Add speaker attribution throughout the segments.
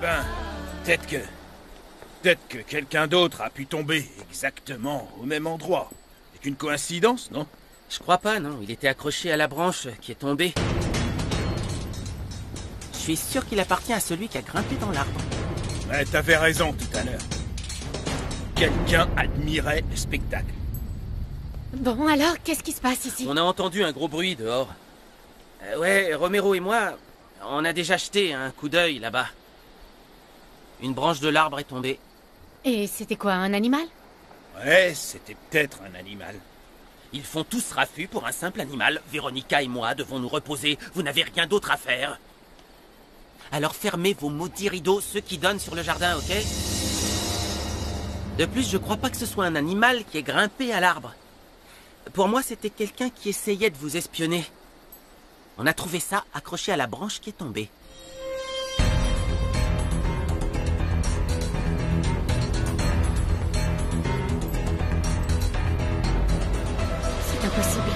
Speaker 1: ben, peut-être que... Peut-être que quelqu'un d'autre a pu tomber exactement au même endroit. C'est qu'une coïncidence, non?
Speaker 2: Je crois pas, non. Il était accroché à la branche qui est tombée. Je suis sûr qu'il appartient à celui qui a grimpé dans l'arbre.
Speaker 1: Ouais, t'avais raison tout à l'heure. Quelqu'un admirait le spectacle.
Speaker 3: Bon, alors, qu'est-ce qui se passe ici?
Speaker 2: On a entendu un gros bruit dehors. Ouais, Romero et moi, on a déjà jeté un coup d'œil là-bas. Une branche de l'arbre est tombée.
Speaker 3: Et c'était quoi, un animal?
Speaker 1: Ouais, c'était peut-être un animal.
Speaker 2: Ils font tous raffut pour un simple animal. Véronica et moi devons nous reposer. Vous n'avez rien d'autre à faire. Alors fermez vos maudits rideaux, ceux qui donnent sur le jardin, ok? De plus, je crois pas que ce soit un animal qui est grimpé à l'arbre. Pour moi, c'était quelqu'un qui essayait de vous espionner. On a trouvé ça accroché à la branche qui est tombée.
Speaker 3: C'est impossible.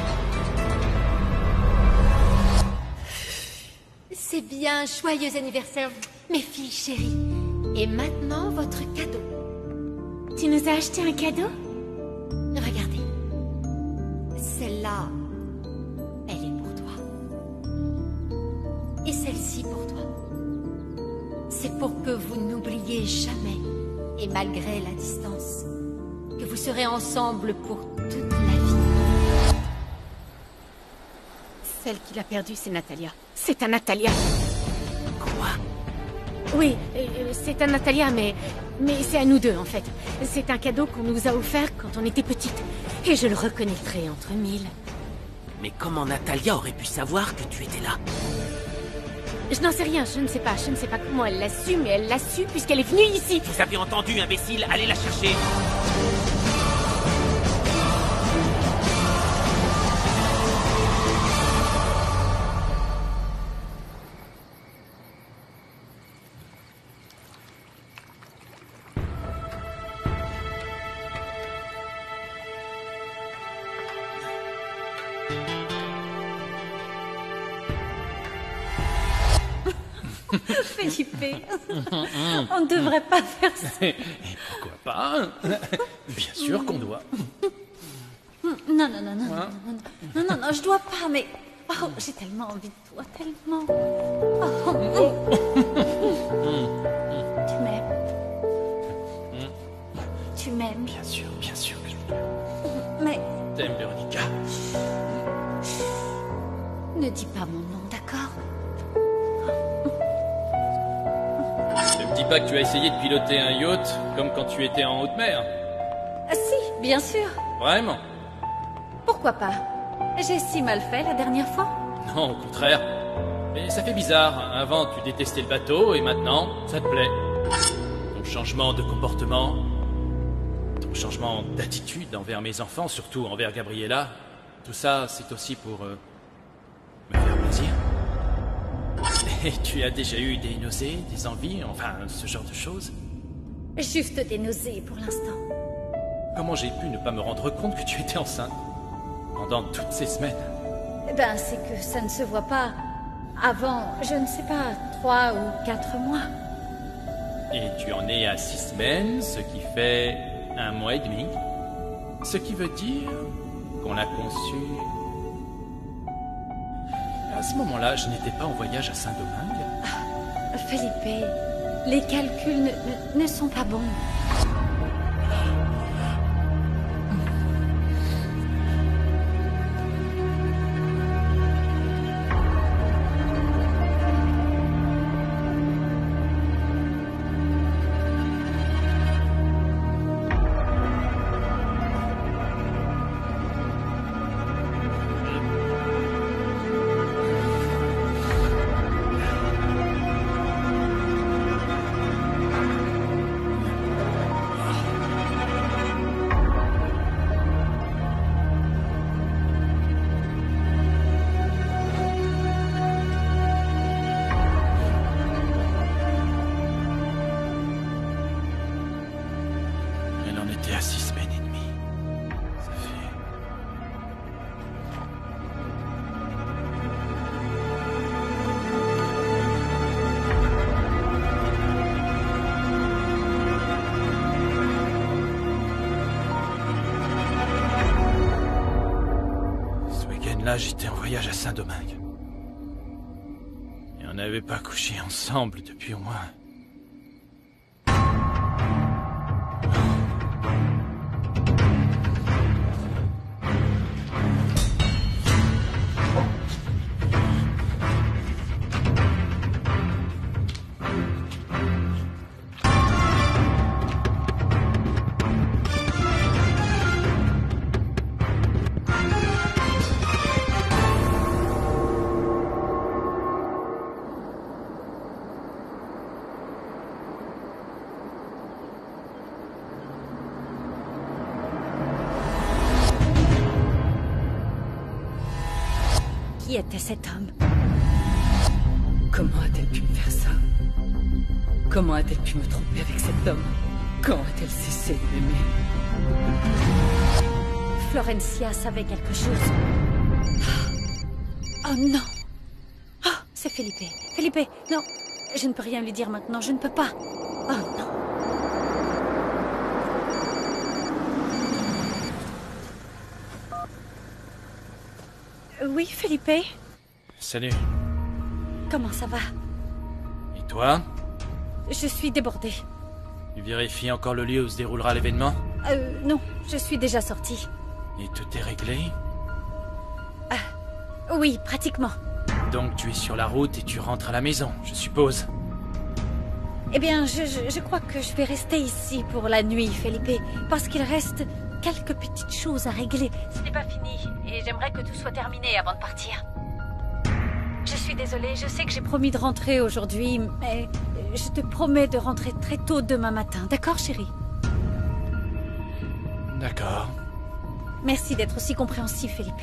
Speaker 4: C'est bien, joyeux anniversaire, mes filles chéries. Et maintenant, votre cadeau.
Speaker 3: Tu nous as acheté un cadeau?
Speaker 4: Regardez. Celle-là, elle est pour toi. Et celle-ci pour toi. C'est pour que vous n'oubliez jamais, et malgré la distance, que vous serez ensemble pour toute la vie.
Speaker 3: Celle qui l'a perdue, c'est Natalia. C'est un Natalia.
Speaker 2: Quoi?
Speaker 3: Oui, c'est un Natalia, mais c'est à nous deux, en fait. C'est un cadeau qu'on nous a offert quand on était petite. Et je le reconnaîtrai entre mille.
Speaker 2: Mais comment Natalia aurait pu savoir que tu étais là?
Speaker 3: Je n'en sais rien, je ne sais pas comment elle l'a su, mais elle l'a su puisqu'elle est venue ici.
Speaker 2: Vous avez entendu, imbécile? Allez la chercher.
Speaker 4: Felipe, on ne devrait pas faire ça.
Speaker 5: Et pourquoi pas? Bien sûr qu'on doit.
Speaker 4: Non, je dois pas, mais... Oh, j'ai tellement envie de toi, tellement. Oh. Tu m'aimes. Tu m'aimes.
Speaker 5: Bien sûr.
Speaker 4: Mais
Speaker 5: T'aimes Véronica.
Speaker 4: ne dis pas mon nom, d'accord?
Speaker 5: Ne me dis pas que tu as essayé de piloter un yacht comme quand tu étais en haute mer.
Speaker 4: Ah, si, bien sûr.
Speaker 5: Vraiment?
Speaker 4: Pourquoi pas? J'ai si mal fait la dernière fois.
Speaker 5: Non, au contraire. Mais ça fait bizarre. Avant, tu détestais le bateau et maintenant, ça te plaît. Ton changement de comportement, ton changement d'attitude envers mes enfants, surtout envers Gabriella, tout ça, c'est aussi pour me faire plaisir. Et tu as déjà eu des nausées, des envies, enfin, ce genre de choses?
Speaker 4: Juste des nausées pour l'instant.
Speaker 5: Comment j'ai pu ne pas me rendre compte que tu étais enceinte pendant toutes ces semaines?
Speaker 4: Ben, c'est que ça ne se voit pas avant, je ne sais pas, 3 ou 4 mois.
Speaker 5: Et tu en es à 6 semaines, ce qui fait 1 mois et demi. Ce qui veut dire qu'on l'a conçu... À ce moment-là, je n'étais pas en voyage à Saint-Domingue.
Speaker 4: Felipe, les calculs ne sont pas bons.
Speaker 5: semaine-là, j'étais en voyage à Saint-Domingue. Et on n'avait pas couché ensemble depuis au moins...
Speaker 3: Qui était cet homme?
Speaker 6: Comment a-t-elle pu me faire ça? Comment a-t-elle pu me tromper avec cet homme? Quand a-t-elle cessé de m'aimer?
Speaker 3: Florencia savait quelque chose. Oh non! Oh, c'est Felipe. Felipe, non! Je ne peux rien lui dire maintenant, je ne peux pas. Oh non! Oui, Felipe?
Speaker 5: Salut.
Speaker 3: Comment ça va?
Speaker 5: Et toi?
Speaker 3: Je suis débordée.
Speaker 5: Tu vérifies encore le lieu où se déroulera l'événement?
Speaker 3: Non, je suis déjà sortie.
Speaker 5: Et tout est réglé?
Speaker 3: Oui, pratiquement.
Speaker 5: Donc tu es sur la route et tu rentres à la maison, je suppose.
Speaker 3: Eh bien, je crois que je vais rester ici pour la nuit, Felipe, parce qu'il reste quelques petites choses à régler. Ce n'est pas fini, et j'aimerais que tout soit terminé avant de partir. Je suis désolée, je sais que j'ai promis de rentrer aujourd'hui, mais je te promets de rentrer très tôt demain matin, d'accord, chérie?
Speaker 5: D'accord.
Speaker 3: Merci d'être aussi compréhensif, Felipe.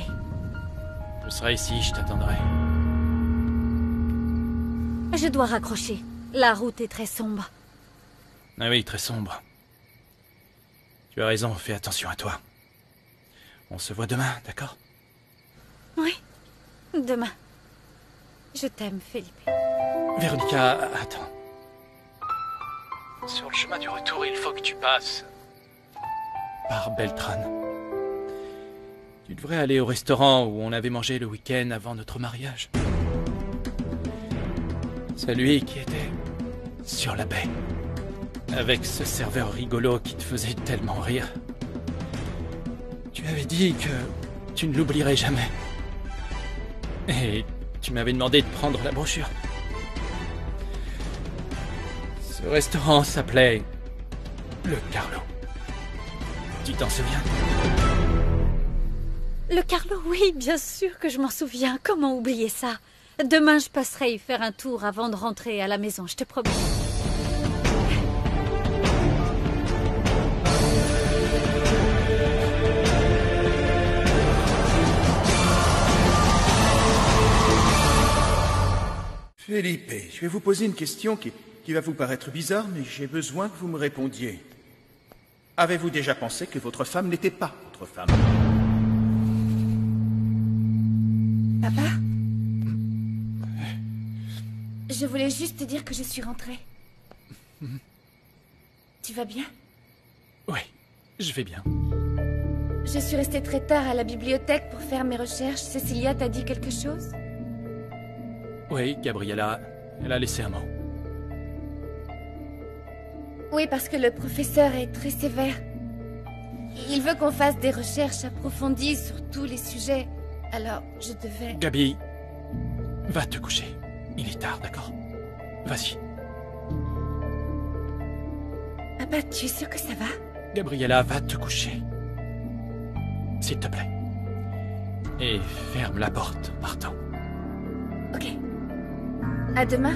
Speaker 5: Je serai ici, je t'attendrai.
Speaker 3: Je dois raccrocher. La route est très sombre.
Speaker 5: Ah oui, très sombre. Tu as raison, fais attention à toi. On se voit demain, d'accord?
Speaker 3: Oui, demain. Je t'aime, Felipe.
Speaker 5: Véronica, attends. Sur le chemin du retour, il faut que tu passes par Beltran. Tu devrais aller au restaurant où on avait mangé le week-end avant notre mariage. Celui qui était sur la baie. Avec ce serveur rigolo qui te faisait tellement rire. Tu avais dit que tu ne l'oublierais jamais. Et tu m'avais demandé de prendre la brochure. Ce restaurant s'appelait Le Carlo. Tu t'en souviens?
Speaker 3: Le Carlo, oui, bien sûr que je m'en souviens. Comment oublier ça? Demain, je passerai y faire un tour avant de rentrer à la maison, je te promets.
Speaker 1: Felipe, je vais vous poser une question qui va vous paraître bizarre, mais j'ai besoin que vous me répondiez. Avez-vous déjà pensé que votre femme n'était pas votre femme?
Speaker 3: Papa? Je voulais juste te dire que je suis rentrée. Tu vas bien?
Speaker 5: Oui, je vais bien.
Speaker 3: Je suis restée très tard à la bibliothèque pour faire mes recherches. Cecilia t'a dit quelque chose?
Speaker 5: Oui, Gabriella, elle a laissé un mot.
Speaker 3: Oui, parce que le professeur est très sévère. Il veut qu'on fasse des recherches approfondies sur tous les sujets. Alors, je devais...
Speaker 5: Gabi, va te coucher. Il est tard, d'accord? Vas-y.
Speaker 3: Papa, tu es sûr que ça va?
Speaker 5: Gabriella, va te coucher. S'il te plaît. Et ferme la porte en partant.
Speaker 3: Ok. À demain.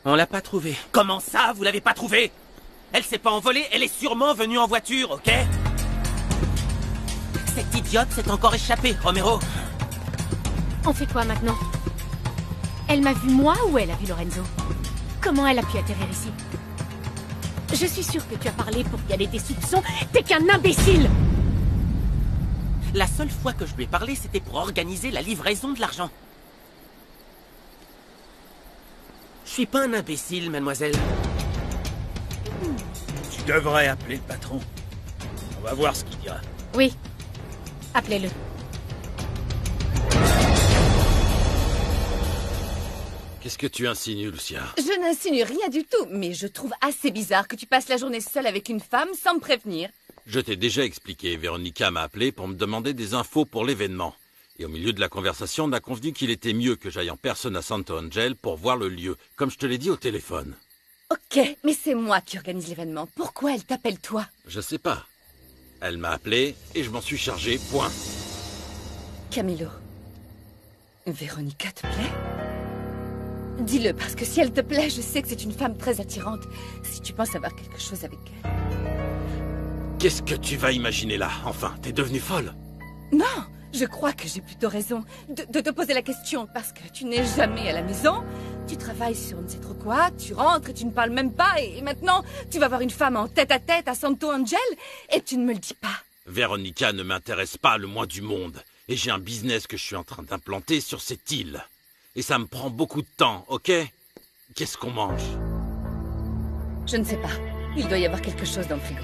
Speaker 2: On l'a pas trouvée. Comment ça, vous l'avez pas trouvée? Elle s'est pas envolée, elle est sûrement venue en voiture, ok? Cette idiote s'est encore échappée, Romero.
Speaker 4: On fait quoi maintenant? Elle m'a vu moi ou elle a vu Lorenzo? Comment elle a pu atterrir ici? Je suis sûre que tu as parlé pour y aller tes soupçons. T'es qu'un imbécile!
Speaker 2: La seule fois que je lui ai parlé, c'était pour organiser la livraison de l'argent. Je suis pas un imbécile, mademoiselle.
Speaker 1: Tu devrais appeler le patron. On va voir ce qu'il dira.
Speaker 4: Oui. Appelez-le.
Speaker 7: Qu'est-ce que tu insinues, Lucia?
Speaker 6: Je n'insinue rien du tout, mais je trouve assez bizarre que tu passes la journée seule avec une femme sans me prévenir.
Speaker 7: Je t'ai déjà expliqué. Véronica m'a appelé pour me demander des infos pour l'événement. Et au milieu de la conversation, on a convenu qu'il était mieux que j'aille en personne à Santo Angel pour voir le lieu, comme je te l'ai dit au téléphone.
Speaker 6: Ok, mais c'est moi qui organise l'événement. Pourquoi elle t'appelle toi?
Speaker 7: Je sais pas. Elle m'a appelé et je m'en suis chargé, point.
Speaker 6: Camilo, Véronica te plaît? Dis-le, parce que si elle te plaît, je sais que c'est une femme très attirante. Si tu penses avoir quelque chose avec elle...
Speaker 7: Qu'est-ce que tu vas imaginer là? Enfin, t'es devenue folle?
Speaker 6: Non, je crois que j'ai plutôt raison de te poser la question, parce que tu n'es jamais à la maison, tu travailles sur ne sais trop quoi, tu rentres et tu ne parles même pas, et maintenant, tu vas voir une femme en tête-à-tête à Santo Angel, et tu ne me le dis pas.
Speaker 7: Véronica ne m'intéresse pas le moins du monde, et j'ai un business que je suis en train d'implanter sur cette île. Et ça me prend beaucoup de temps, ok? Qu'est-ce qu'on mange?
Speaker 6: Je ne sais pas. Il doit y avoir quelque chose dans le frigo.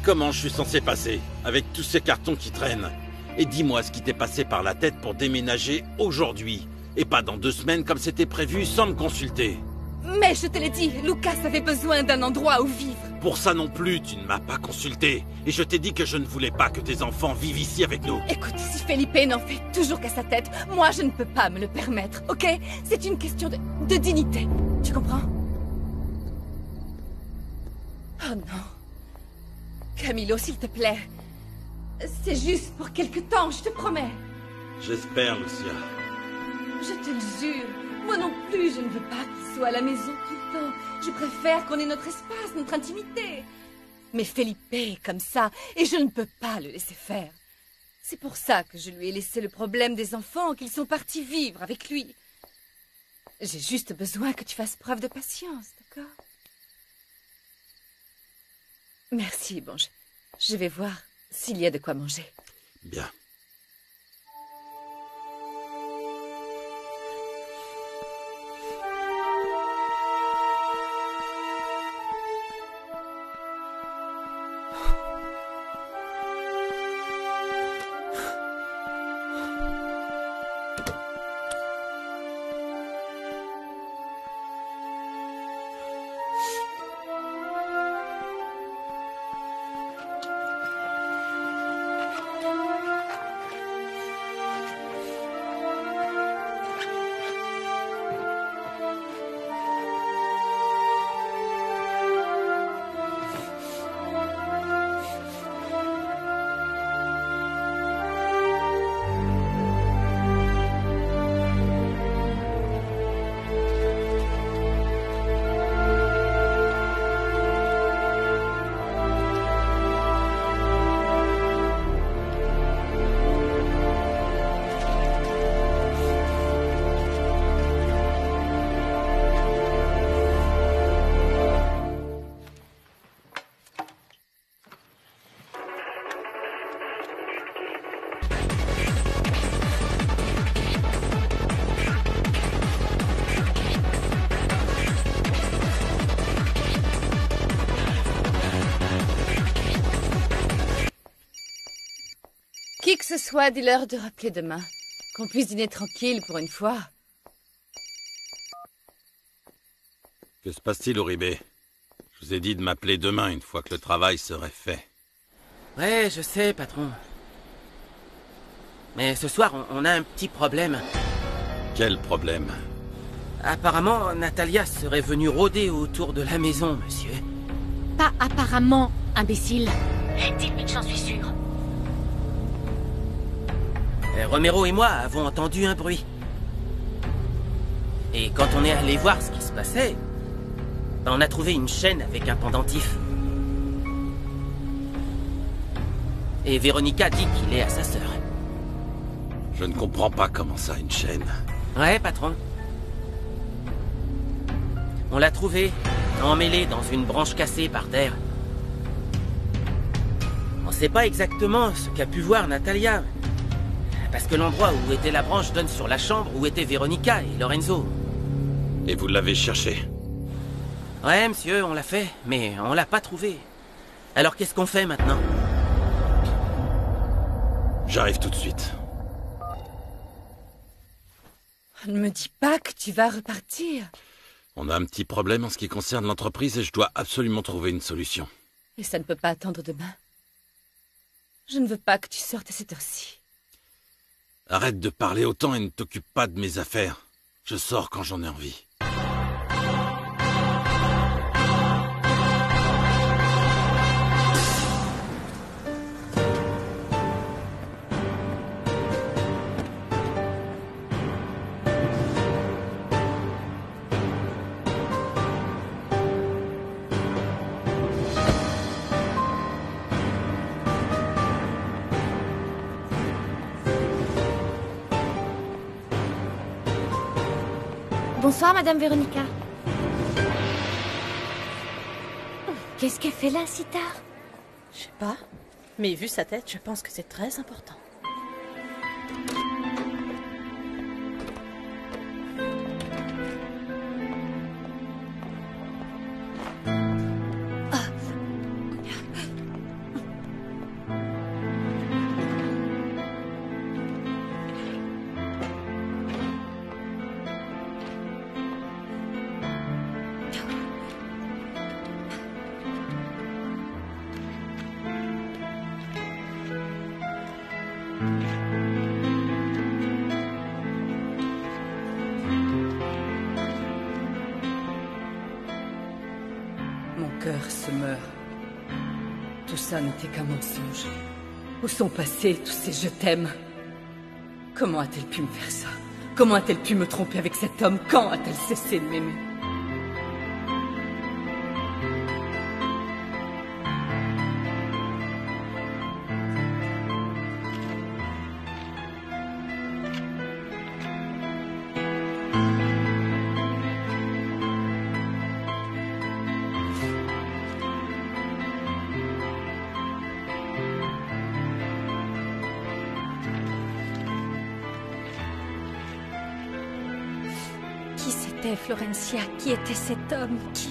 Speaker 7: Comment je suis censé passer, avec tous ces cartons qui traînent? Et dis-moi ce qui t'est passé par la tête pour déménager aujourd'hui, et pas dans 2 semaines comme c'était prévu sans me consulter.
Speaker 6: Mais je te l'ai dit, Lucas avait besoin d'un endroit où vivre.
Speaker 7: Pour ça non plus, tu ne m'as pas consulté. Et je t'ai dit que je ne voulais pas que tes enfants vivent ici avec nous.
Speaker 6: Écoute, si Felipe n'en fait toujours qu'à sa tête, moi je ne peux pas me le permettre, ok? C'est une question de dignité, tu comprends? Oh non. Camilo, s'il te plaît. C'est juste pour quelque temps, je te promets.
Speaker 7: J'espère, Lucia.
Speaker 6: Je te le jure. Moi non plus, je ne veux pas qu'il soit à la maison tout le temps. Je préfère qu'on ait notre espace, notre intimité. Mais Felipe est comme ça, et je ne peux pas le laisser faire. C'est pour ça que je lui ai laissé le problème des enfants, qu'ils sont partis vivre avec lui. J'ai juste besoin que tu fasses preuve de patience, d'accord? Merci, bon, je vais voir s'il y a de quoi manger.
Speaker 7: Bien.
Speaker 6: Qui que ce soit, dis-leur de rappeler demain. Qu'on puisse dîner tranquille pour une fois.
Speaker 7: Que se passe-t-il, Uribe? Je vous ai dit de m'appeler demain, une fois que le travail serait fait.
Speaker 2: Ouais, je sais, patron. Mais ce soir, on a un petit problème.
Speaker 7: Quel problème?
Speaker 2: Apparemment, Natalia serait venue rôder autour de la maison, monsieur.
Speaker 4: Pas apparemment, imbécile. Dites-moi que j'en suis sûre.
Speaker 2: Romero et moi avons entendu un bruit. Et quand on est allé voir ce qui se passait, on a trouvé une chaîne avec un pendentif. Et Véronica dit qu'il est à sa sœur.
Speaker 7: Je ne comprends pas comment ça, une chaîne.
Speaker 2: Ouais, patron. On l'a trouvé, emmêlé dans une branche cassée par terre. On sait pas exactement ce qu'a pu voir Natalia. Parce que l'endroit où était la branche donne sur la chambre où étaient Véronica et Lorenzo.
Speaker 7: Et vous l'avez cherché?
Speaker 2: Ouais, monsieur, on l'a fait, mais on l'a pas trouvé. Alors qu'est-ce qu'on fait maintenant?
Speaker 7: J'arrive tout de suite.
Speaker 6: Ne me dis pas que tu vas repartir.
Speaker 7: On a un petit problème en ce qui concerne l'entreprise et je dois absolument trouver une solution.
Speaker 6: Et ça ne peut pas attendre demain. Je ne veux pas que tu sortes à cette heure-ci.
Speaker 7: Arrête de parler autant et ne t'occupe pas de mes affaires. Je sors quand j'en ai envie.
Speaker 4: Bonsoir, Madame Véronica. Qu'est-ce qu'elle fait là, si tard?
Speaker 8: Je sais pas, mais vu sa tête, je pense que c'est très important.
Speaker 6: Mon cœur se meurt. Tout ça n'était qu'un mensonge. Où sont passés tous ces je t'aime? Comment a-t-elle pu me faire ça? Comment a-t-elle pu me tromper avec cet homme? Quand a-t-elle cessé de m'aimer?
Speaker 3: Qui c'était, Florencia? Qui était cet homme? Qui...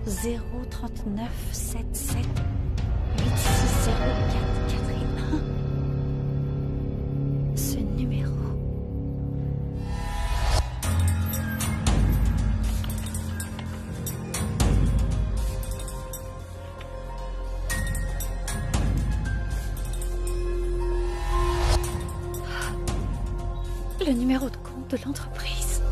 Speaker 3: Zéro 39 77 8604 41. Ce numéro. Le numéro de compte de l'entreprise.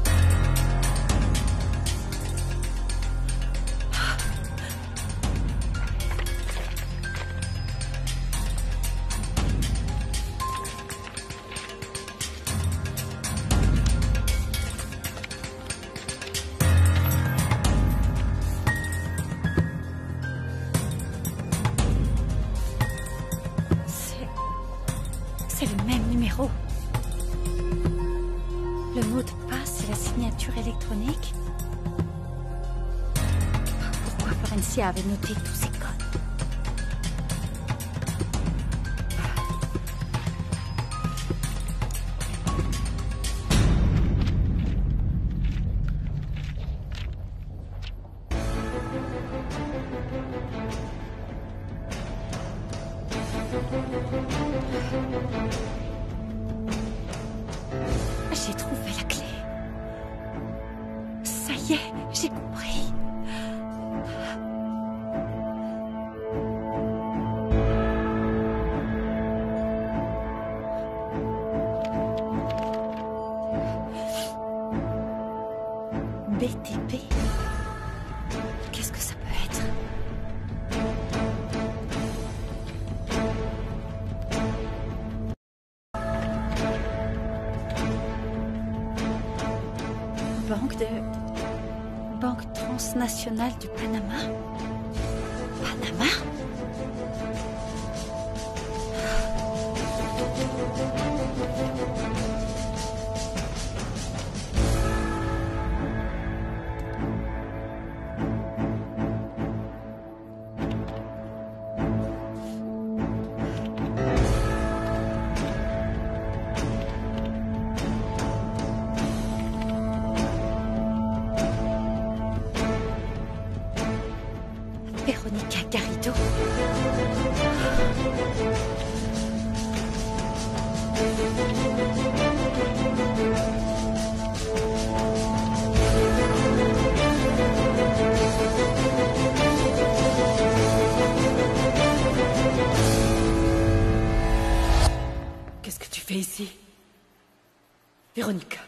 Speaker 3: C'est le même numéro. Le mot de passe et la signature électronique. Pourquoi Florencia avait noté tous ces codes? J'ai trouvé la clé. Ça y est, j'ai compris. d'épée. Qu'est-ce que ça peut être? Banque transnationale du Panama? Panama? Veronica Garrido.
Speaker 6: Qu'est-ce que tu fais ici? Véronica,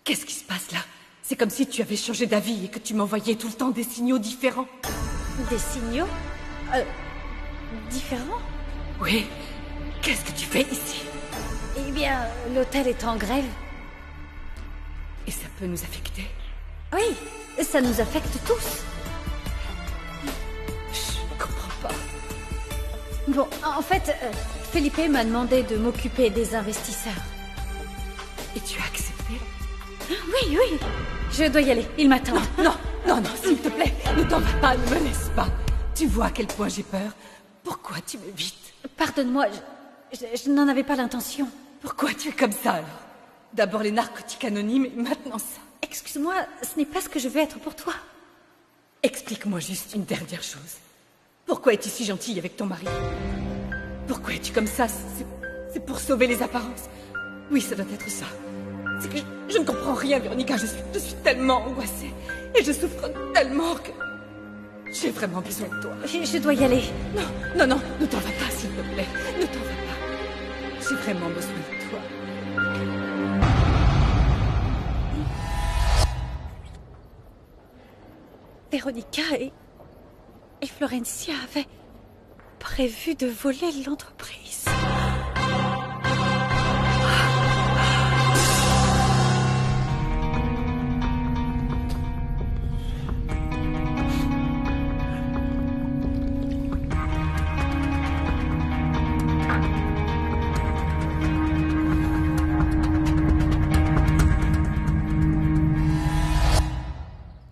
Speaker 6: qu'est-ce qui se passe là? C'est comme si tu avais changé d'avis et que tu m'envoyais tout le temps des signaux différents.
Speaker 3: Des signaux différents?
Speaker 6: Oui. Qu'est-ce que tu fais ici?
Speaker 3: Eh bien, l'hôtel est en grève.
Speaker 6: Et ça peut nous affecter?
Speaker 3: Oui, ça nous affecte tous.
Speaker 6: Je comprends pas.
Speaker 3: Bon, en fait, Felipe m'a demandé de m'occuper des investisseurs.
Speaker 6: Et tu as accepté?
Speaker 3: Oui, oui. Je dois y aller, ils m'attendent.
Speaker 6: Non, non, non, s'il te plaît, ne t'en va pas, ne me laisse pas. Tu vois à quel point j'ai peur. Pourquoi tu m'évites?
Speaker 3: Pardonne-moi, je n'en avais pas l'intention.
Speaker 6: Pourquoi tu es comme ça alors? D'abord les narcotiques anonymes et maintenant ça.
Speaker 3: Excuse-moi, ce n'est pas ce que je veux être pour toi.
Speaker 6: Explique-moi juste une dernière chose. Pourquoi es-tu si gentille avec ton mari? Pourquoi es-tu comme ça? C'est pour sauver les apparences. Oui, ça doit être ça. C'est que je ne comprends rien, Véronica. Je suis tellement angoissée. Et je souffre tellement que... J'ai vraiment besoin de toi.
Speaker 3: Je dois y aller.
Speaker 6: Non, non, non, ne t'en va pas, s'il te plaît. Ne t'en va pas. J'ai vraiment besoin de toi.
Speaker 3: Véronica et Florencia avaient prévu de voler l'entreprise.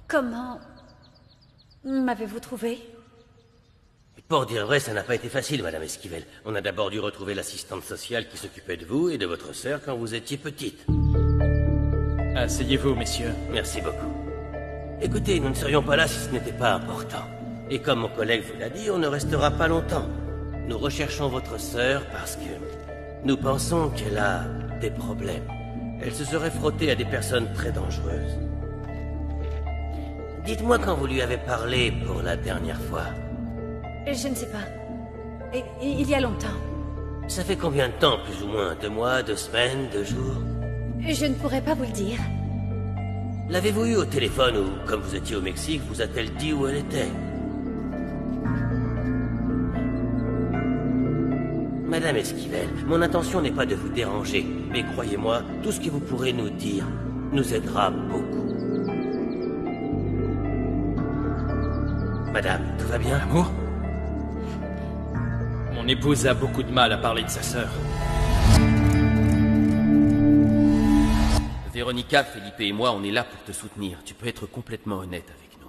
Speaker 3: Comment m'avez-vous trouvé?
Speaker 9: Pour dire vrai, ça n'a pas été facile, Madame Esquivel. On a d'abord dû retrouver l'assistante sociale qui s'occupait de vous et de votre sœur quand vous étiez petite.
Speaker 5: Asseyez-vous, messieurs.
Speaker 9: Merci beaucoup. Écoutez, nous ne serions pas là si ce n'était pas important. Et comme mon collègue vous l'a dit, on ne restera pas longtemps. Nous recherchons votre sœur parce que nous pensons qu'elle a des problèmes. Elle se serait frottée à des personnes très dangereuses. Dites-moi quand vous lui avez parlé pour la dernière fois.
Speaker 3: Je ne sais pas. Il y a longtemps.
Speaker 9: Ça fait combien de temps, plus ou moins? 2 mois, 2 semaines, 2 jours?
Speaker 3: Je ne pourrais pas vous le dire.
Speaker 9: L'avez-vous eu au téléphone ou, comme vous étiez au Mexique, vous a-t-elle dit où elle était? Madame Esquivel, mon intention n'est pas de vous déranger, mais croyez-moi, tout ce que vous pourrez nous dire nous aidera beaucoup. Madame, tout va bien?
Speaker 5: Amour? Mon épouse a beaucoup de mal à parler de sa sœur.
Speaker 2: Véronica, Felipe et moi, on est là pour te soutenir. Tu peux être complètement honnête avec nous.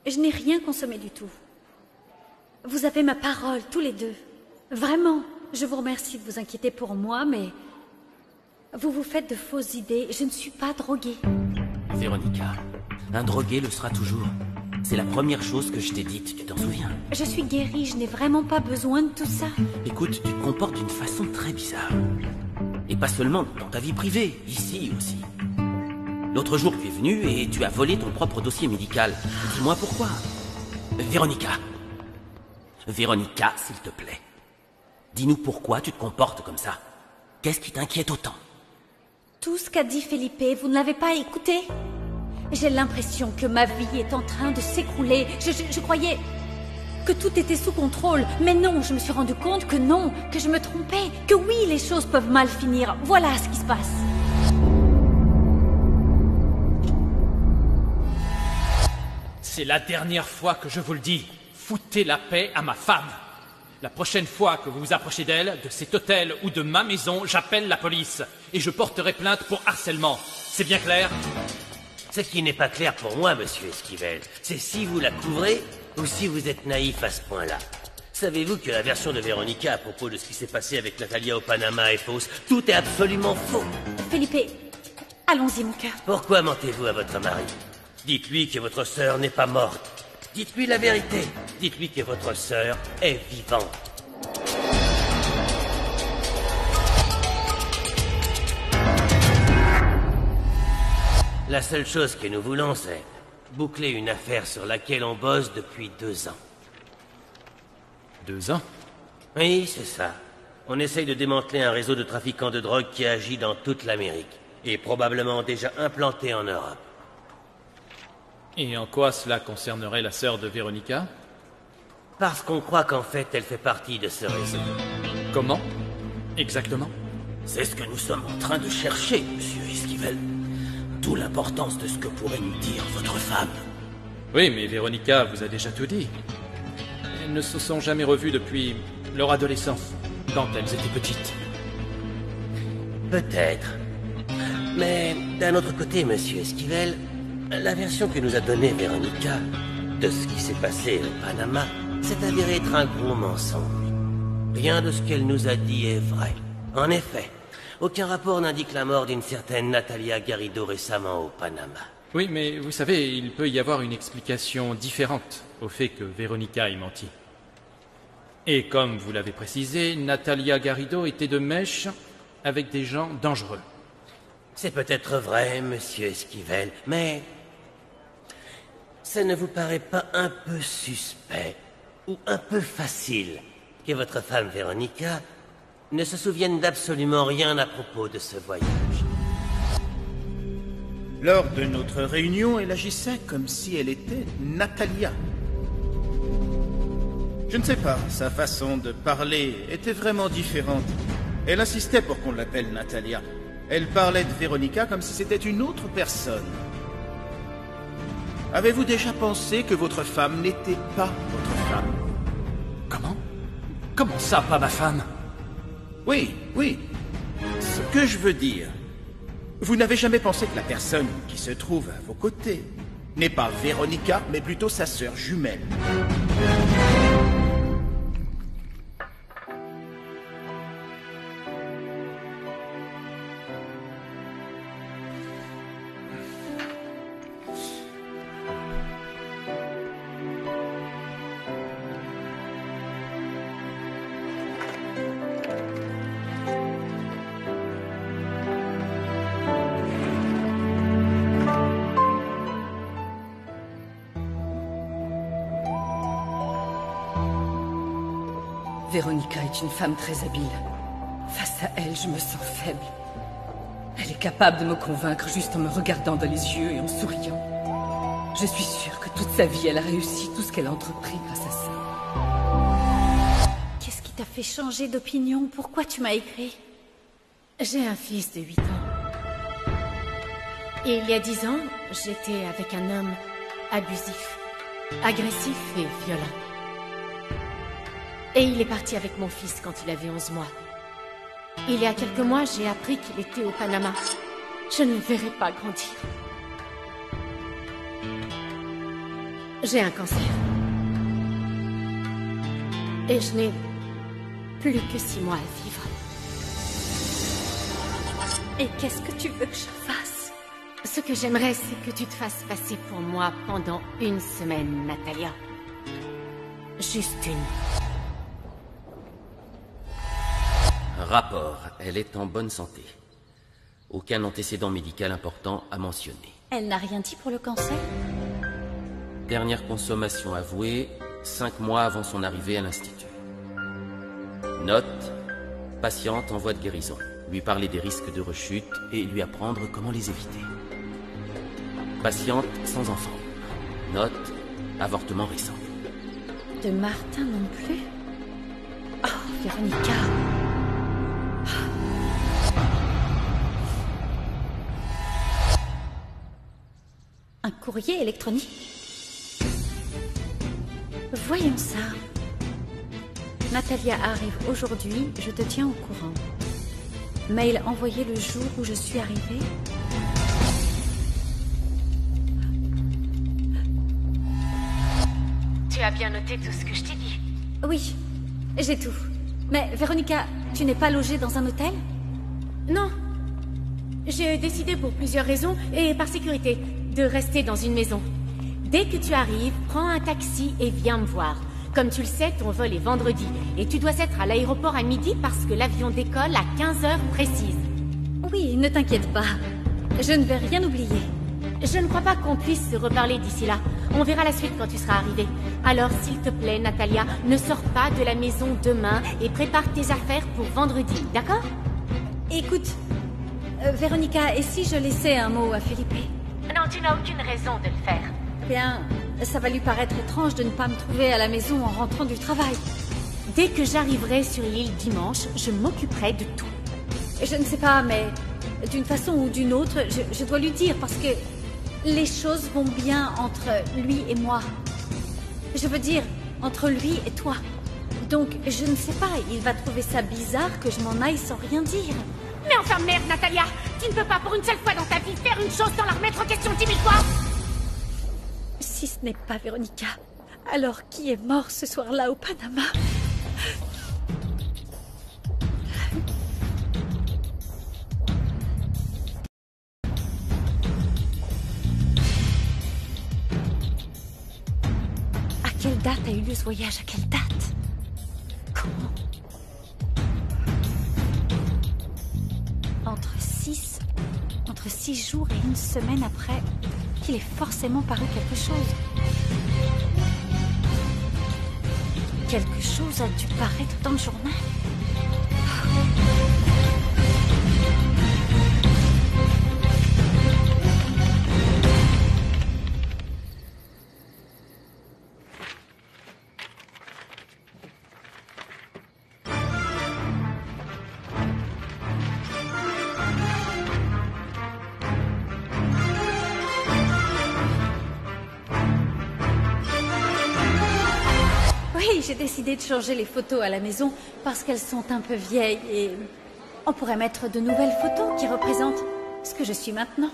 Speaker 3: Je n'ai rien consommé du tout. Vous avez ma parole, tous les deux. Vraiment, je vous remercie de vous inquiéter pour moi, mais... vous vous faites de fausses idées. Je ne suis pas droguée.
Speaker 2: Véronica, un drogué le sera toujours. C'est la première chose que je t'ai dite, tu t'en souviens?
Speaker 3: Je suis guérie, je n'ai vraiment pas besoin de tout ça.
Speaker 2: Écoute, tu te comportes d'une façon très bizarre. Et pas seulement dans ta vie privée, ici aussi. L'autre jour, tu es venu et tu as volé ton propre dossier médical. Dis-moi pourquoi. Véronica. Véronica, s'il te plaît. Dis-nous pourquoi tu te comportes comme ça. Qu'est-ce qui t'inquiète autant?
Speaker 3: Tout ce qu'a dit Felipe, vous ne l'avez pas écouté? J'ai l'impression que ma vie est en train de s'écrouler. Je croyais que tout était sous contrôle. Mais non, je me suis rendu compte que non, que je me trompais. Que oui, les choses peuvent mal finir. Voilà ce qui se passe.
Speaker 5: C'est la dernière fois que je vous le dis. Foutez la paix à ma femme. La prochaine fois que vous vous approchez d'elle, de cet hôtel ou de ma maison, j'appelle la police. Et je porterai plainte pour harcèlement. C'est bien clair?
Speaker 9: Ce qui n'est pas clair pour moi, monsieur Esquivel, c'est si vous la couvrez ou si vous êtes naïf à ce point-là. Savez-vous que la version de Véronica à propos de ce qui s'est passé avec Natalia au Panama est fausse? Tout est absolument faux.
Speaker 3: Felipe, allons-y, mon cœur.
Speaker 9: Pourquoi mentez-vous à votre mari? Dites-lui que votre sœur n'est pas morte. Dites-lui la vérité. Dites-lui que votre sœur est vivante. La seule chose que nous voulons, c'est boucler une affaire sur laquelle on bosse depuis 2 ans.
Speaker 5: 2 ans?
Speaker 9: Oui, c'est ça. On essaye de démanteler un réseau de trafiquants de drogue qui agit dans toute l'Amérique, et probablement déjà implanté en Europe.
Speaker 5: Et en quoi cela concernerait la sœur de Véronica?
Speaker 9: Parce qu'on croit qu'en fait, elle fait partie de ce réseau.
Speaker 5: Comment? Exactement?
Speaker 9: C'est ce que nous sommes en train de chercher, monsieur Esquivel. D'où l'importance de ce que pourrait nous dire votre femme.
Speaker 5: Oui, mais Véronica vous a déjà tout dit. Elles ne se sont jamais revues depuis leur adolescence, quand elles étaient petites.
Speaker 9: Peut-être. Mais d'un autre côté, monsieur Esquivel, la version que nous a donnée Véronica de ce qui s'est passé au Panama s'est avérée être un gros mensonge. Rien de ce qu'elle nous a dit est vrai. En effet, aucun rapport n'indique la mort d'une certaine Natalia Garrido récemment au Panama.
Speaker 5: Oui, mais vous savez, il peut y avoir une explication différente au fait que Véronica ait menti. Et comme vous l'avez précisé, Natalia Garrido était de mèche avec des gens dangereux.
Speaker 9: C'est peut-être vrai, monsieur Esquivel, mais ça ne vous paraît pas un peu suspect ou un peu facile que votre femme Véronica ne se souvienne d'absolument rien à propos de ce voyage?
Speaker 1: Lors de notre réunion, elle agissait comme si elle était Natalia. Je ne sais pas, sa façon de parler était vraiment différente. Elle insistait pour qu'on l'appelle Natalia. Elle parlait de Véronica comme si c'était une autre personne. Avez-vous déjà pensé que votre femme n'était pas votre femme?
Speaker 5: Comment? Comment ça, pas ma femme?
Speaker 1: Oui, oui. Ce que je veux dire, vous n'avez jamais pensé que la personne qui se trouve à vos côtés n'est pas Véronica, mais plutôt sa sœur jumelle.
Speaker 6: Véronica est une femme très habile. Face à elle, je me sens faible. Elle est capable de me convaincre juste en me regardant dans les yeux et en souriant. Je suis sûre que toute sa vie, elle a réussi tout ce qu'elle a entrepris grâce à ça.
Speaker 3: Qu'est-ce qui t'a fait changer d'opinion? Pourquoi tu m'as écrit?
Speaker 4: J'ai un fils de 8 ans. Et il y a 10 ans, j'étais avec un homme abusif, agressif et violent. Et il est parti avec mon fils quand il avait 11 mois. Il y a quelques mois, j'ai appris qu'il était au Panama. Je ne le verrai pas grandir. J'ai un cancer. Et je n'ai plus que 6 mois à vivre.
Speaker 3: Et qu'est-ce que tu veux que je fasse?
Speaker 4: Ce que j'aimerais, c'est que tu te fasses passer pour moi pendant 1 semaine, Natalia. Juste une.
Speaker 2: Rapport, elle est en bonne santé. Aucun antécédent médical important à mentionner.
Speaker 3: Elle n'a rien dit pour le cancer?
Speaker 2: Dernière consommation avouée, 5 mois avant son arrivée à l'Institut. Note, patiente en voie de guérison. Lui parler des risques de rechute et lui apprendre comment les éviter. Patiente sans enfant. Note, avortement récent.
Speaker 3: De Martin non plus? Oh, Véronica. Un courrier électronique? Voyons ça. Natalia arrive aujourd'hui, je te tiens au courant. Mail envoyé le jour où je suis arrivée.
Speaker 4: Tu as bien noté tout ce que je t'ai dit?
Speaker 3: Oui, j'ai tout. Mais Véronica, tu n'es pas logée dans un hôtel?
Speaker 4: Non. J'ai décidé pour plusieurs raisons, et par sécurité, de rester dans une maison. Dès que tu arrives, prends un taxi et viens me voir. Comme tu le sais, ton vol est vendredi, et tu dois être à l'aéroport à midi parce que l'avion décolle à 15h précises.
Speaker 3: Oui, ne t'inquiète pas. Je ne vais rien oublier.
Speaker 4: Je ne crois pas qu'on puisse se reparler d'ici là. On verra la suite quand tu seras arrivée. Alors, s'il te plaît, Natalia, ne sors pas de la maison demain et prépare tes affaires pour vendredi, d'accord?
Speaker 3: Écoute, Véronica, et si je laissais un mot à Felipe?
Speaker 4: Non, tu n'as aucune raison de le faire.
Speaker 3: Bien, ça va lui paraître étrange de ne pas me trouver à la maison en rentrant du travail.
Speaker 4: Dès que j'arriverai sur l'île dimanche, je m'occuperai de tout.
Speaker 3: Je ne sais pas, mais d'une façon ou d'une autre, je dois lui dire parce que les choses vont bien entre lui et moi. Je veux dire, entre lui et toi. Donc, je ne sais pas, il va trouver ça bizarre que je m'en aille sans rien dire.
Speaker 4: Mais enfin merde, Natalia! Tu ne peux pas pour une seule fois dans ta vie faire une chose sans la remettre en question 10 000 fois!
Speaker 3: Si ce n'est pas Véronica, alors qui est mort ce soir-là au Panama? À quelle date a eu lieu ce voyage? À quelle date? Comment? Entre 6 jours et une semaine après, qu'il est forcément paru quelque chose. Quelque chose a dû paraître dans le journal. Oui, j'ai décidé de changer les photos à la maison parce qu'elles sont un peu vieilles et on pourrait mettre de nouvelles photos qui représentent ce que je suis maintenant.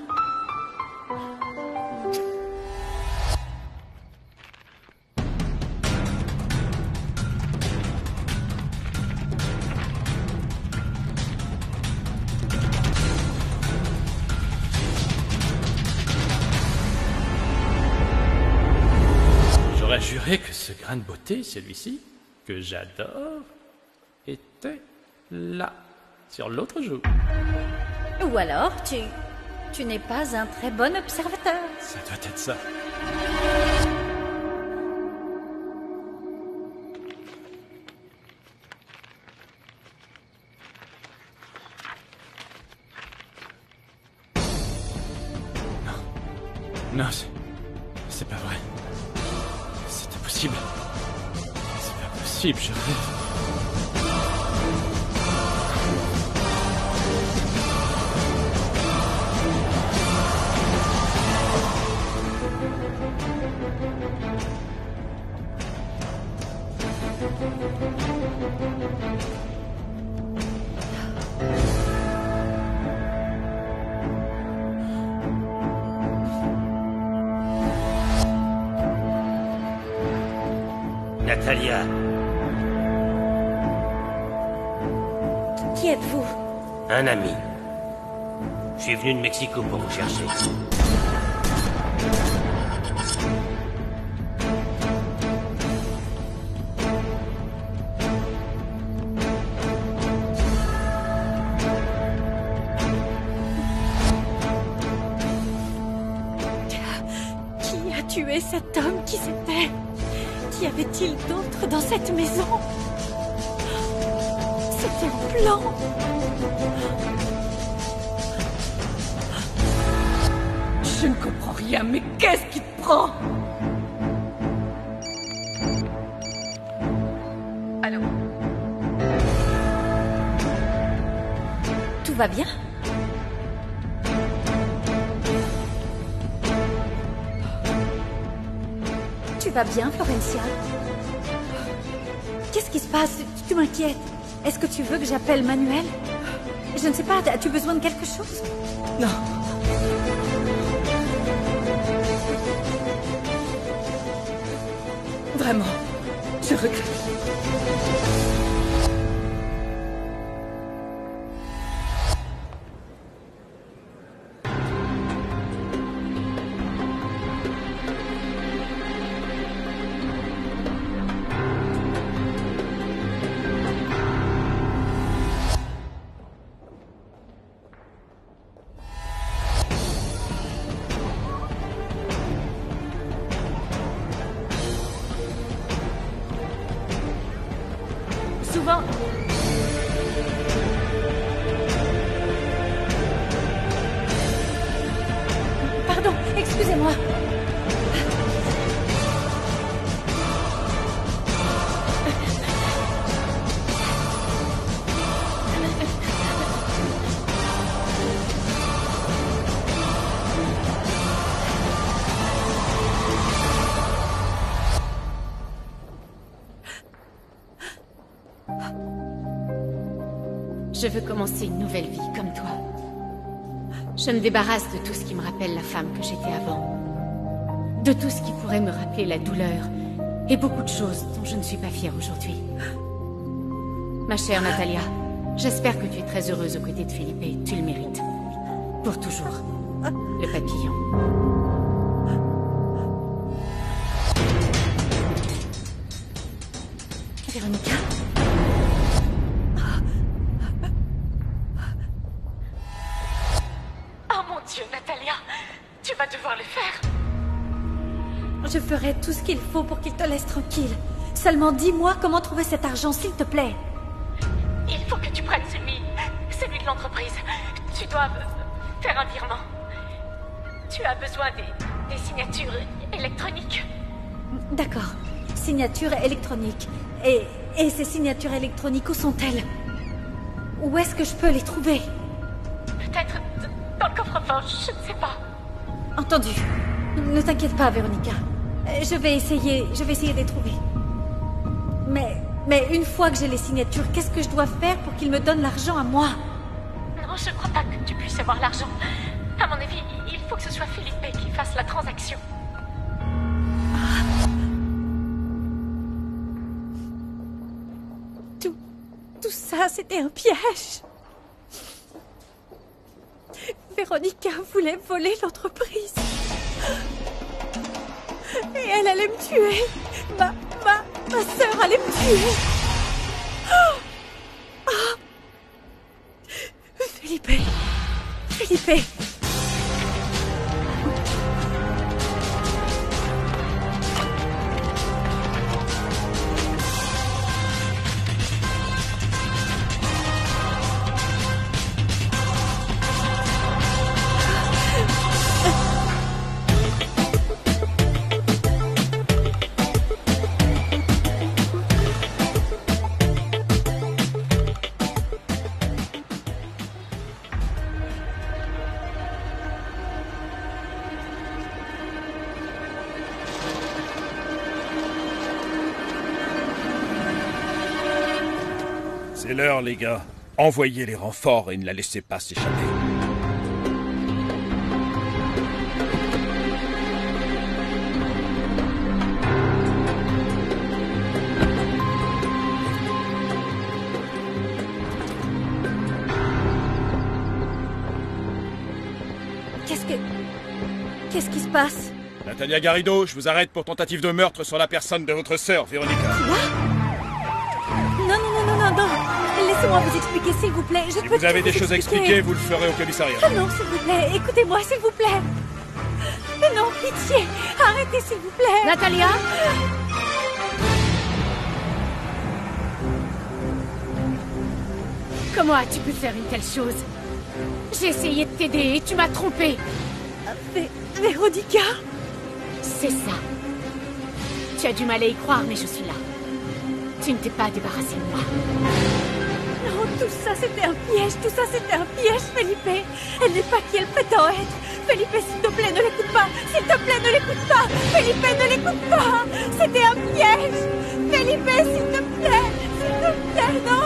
Speaker 5: J'aurais juré que ce grain de beauté, celui-ci, que j'adore, était là, sur l'autre joue.
Speaker 3: Ou alors, tu n'es pas un très bon observateur.
Speaker 5: Ça doit être ça. Non, c'est pas vrai. C'est impossible. C'est pas possible, je rêve.
Speaker 9: Natalia,
Speaker 3: Qui êtes-vous?
Speaker 9: un ami. Je suis venu de Mexico pour vous chercher.
Speaker 3: Qui a tué cet homme? Qui c'était? Qu'y avait-il d'autre dans cette maison? C'était un plan.
Speaker 6: Je ne comprends rien, mais qu'est-ce qui te prend? Allô?
Speaker 3: Tout va bien? Tu vas bien, Florencia? Qu'est-ce qui se passe? Tu m'inquiètes. Est-ce que tu veux que j'appelle Manuel? Je ne sais pas, as-tu besoin de quelque chose?
Speaker 6: Non. Vraiment, je regrette.
Speaker 4: Souvent...
Speaker 3: Pardon, excusez-moi.
Speaker 4: Je veux commencer une nouvelle vie comme toi. Je me débarrasse de tout ce qui me rappelle la femme que j'étais avant. De tout ce qui pourrait me rappeler la douleur et beaucoup de choses dont je ne suis pas fière aujourd'hui. Ma chère Natalia, j'espère que tu es très heureuse aux côtés de Felipe. Tu le mérites. Pour toujours. Le papillon.
Speaker 3: Véronica?
Speaker 4: Oh mon Dieu, Natalia! Tu vas devoir le faire!
Speaker 3: Je ferai tout ce qu'il faut pour qu'il te laisse tranquille. Seulement dis-moi comment trouver cet argent, s'il te plaît.
Speaker 4: Il faut que tu prennes celui de l'entreprise. Tu dois faire un virement. Tu as besoin des signatures électroniques.
Speaker 3: D'accord. Signature électronique. Et ces signatures électroniques, où sont-elles? Où est-ce que je peux les trouver?
Speaker 4: Peut-être dans le coffre-fort, je ne sais pas.
Speaker 3: Entendu. Ne t'inquiète pas, Véronica. Je vais essayer de les trouver. Mais une fois que j'ai les signatures, qu'est-ce que je dois faire pour qu'il me donne l'argent à moi?
Speaker 4: Non, je ne crois pas que tu puisses avoir l'argent. À mon avis, il faut que ce soit Felipe qui fasse la transaction.
Speaker 3: Tout ça, c'était un piège. Véronica voulait voler l'entreprise. Et elle allait me tuer. Ma sœur allait me tuer. Felipe.
Speaker 1: C'est l'heure, les gars. Envoyez les renforts et ne la laissez pas s'échapper.
Speaker 3: Qu'est-ce qui se passe?
Speaker 1: Natalia Garrido, je vous arrête pour tentative de meurtre sur la personne de votre sœur, Véronica.
Speaker 3: Quoi? Non. Laissez-moi vous expliquer, s'il vous plaît.
Speaker 1: Si vous avez des choses à expliquer, vous le ferez au commissariat.
Speaker 3: Oh non, s'il vous plaît, écoutez-moi, s'il vous plaît. Non, pitié, arrêtez, s'il vous plaît.
Speaker 4: Natalia? Comment as-tu pu faire une telle chose? J'ai essayé de t'aider et tu m'as trompé.
Speaker 3: Véronica?
Speaker 4: C'est ça. Tu as du mal à y croire, mais je suis là. Tu ne t'es pas débarrassé de moi.
Speaker 3: Non, tout ça c'était un piège, Felipe. Elle n'est pas qui elle prétend être. Felipe, s'il te plaît, ne l'écoute pas. S'il te plaît, ne l'écoute pas. Felipe, ne l'écoute pas. C'était un piège. Felipe, s'il te plaît, non.